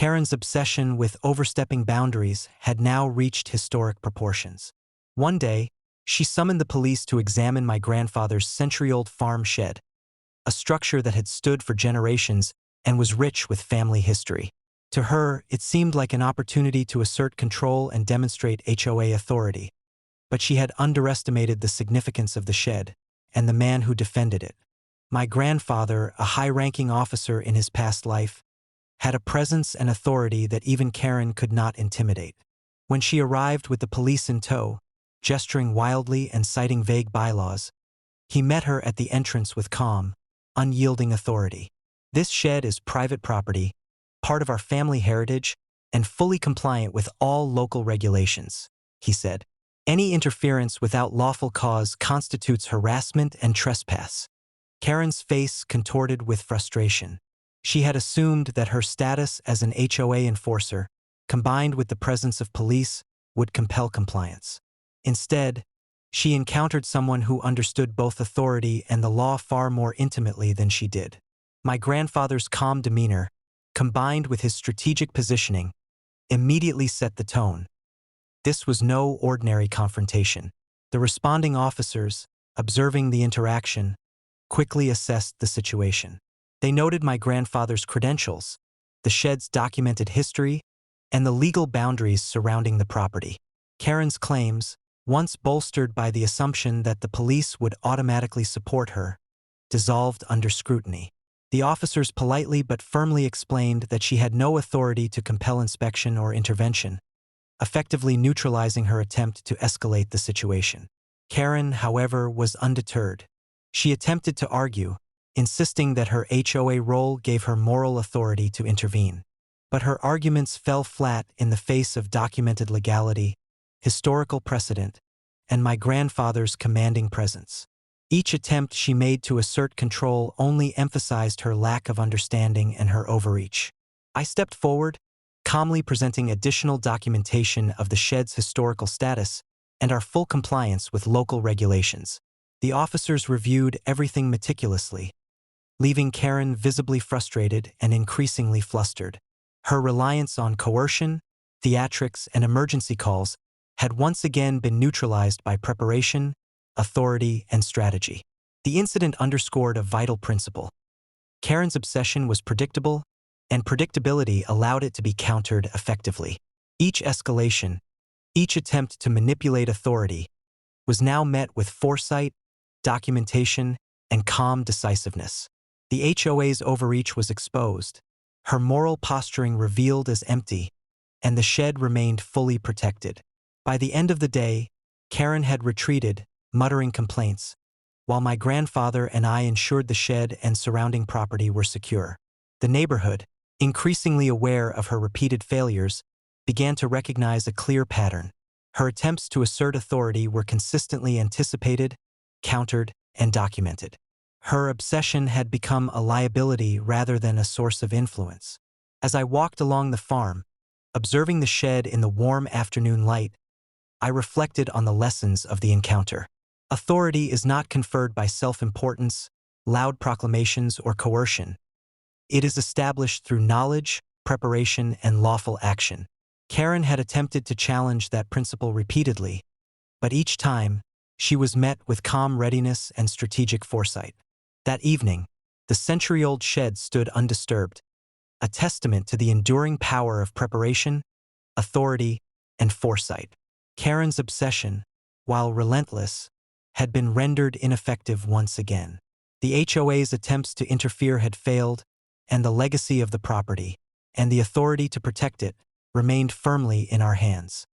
Karen's obsession with overstepping boundaries had now reached historic proportions. One day, she summoned the police to examine my grandfather's century-old farm shed, a structure that had stood for generations and was rich with family history. To her, it seemed like an opportunity to assert control and demonstrate HOA authority. But she had underestimated the significance of the shed and the man who defended it. My grandfather, a high-ranking officer in his past life, had a presence and authority that even Karen could not intimidate. When she arrived with the police in tow, gesturing wildly and citing vague bylaws, he met her at the entrance with calm, unyielding authority. "This shed is private property, part of our family heritage, and fully compliant with all local regulations," he said. "Any interference without lawful cause constitutes harassment and trespass." Karen's face contorted with frustration. She had assumed that her status as an HOA enforcer, combined with the presence of police, would compel compliance. Instead, she encountered someone who understood both authority and the law far more intimately than she did. My grandfather's calm demeanor, combined with his strategic positioning, immediately set the tone. This was no ordinary confrontation. The responding officers, observing the interaction, quickly assessed the situation. They noted my grandfather's credentials, the shed's documented history, and the legal boundaries surrounding the property. Karen's claims, once bolstered by the assumption that the police would automatically support her, dissolved under scrutiny. The officers politely but firmly explained that she had no authority to compel inspection or intervention, effectively neutralizing her attempt to escalate the situation. Karen, however, was undeterred. She attempted to argue, insisting that her HOA role gave her moral authority to intervene. But her arguments fell flat in the face of documented legality, historical precedent, and my grandfather's commanding presence. Each attempt she made to assert control only emphasized her lack of understanding and her overreach. I stepped forward, calmly presenting additional documentation of the shed's historical status and our full compliance with local regulations. The officers reviewed everything meticulously, leaving Karen visibly frustrated and increasingly flustered. Her reliance on coercion, theatrics, and emergency calls had once again been neutralized by preparation, authority, and strategy. The incident underscored a vital principle. Karen's obsession was predictable, and predictability allowed it to be countered effectively. Each escalation, each attempt to manipulate authority, was now met with foresight, documentation, and calm decisiveness. The HOA's overreach was exposed, her moral posturing revealed as empty, and the shed remained fully protected. By the end of the day, Karen had retreated, muttering complaints, while my grandfather and I ensured the shed and surrounding property were secure. The neighborhood, increasingly aware of her repeated failures, began to recognize a clear pattern. Her attempts to assert authority were consistently anticipated, countered, and documented. Her obsession had become a liability rather than a source of influence. As I walked along the farm, observing the shed in the warm afternoon light, I reflected on the lessons of the encounter. Authority is not conferred by self-importance, loud proclamations, or coercion. It is established through knowledge, preparation, and lawful action. Karen had attempted to challenge that principle repeatedly, but each time, she was met with calm readiness and strategic foresight. That evening, the century-old shed stood undisturbed, a testament to the enduring power of preparation, authority, and foresight. Karen's obsession, while relentless, had been rendered ineffective once again. The HOA's attempts to interfere had failed, and the legacy of the property, and the authority to protect it, remained firmly in our hands.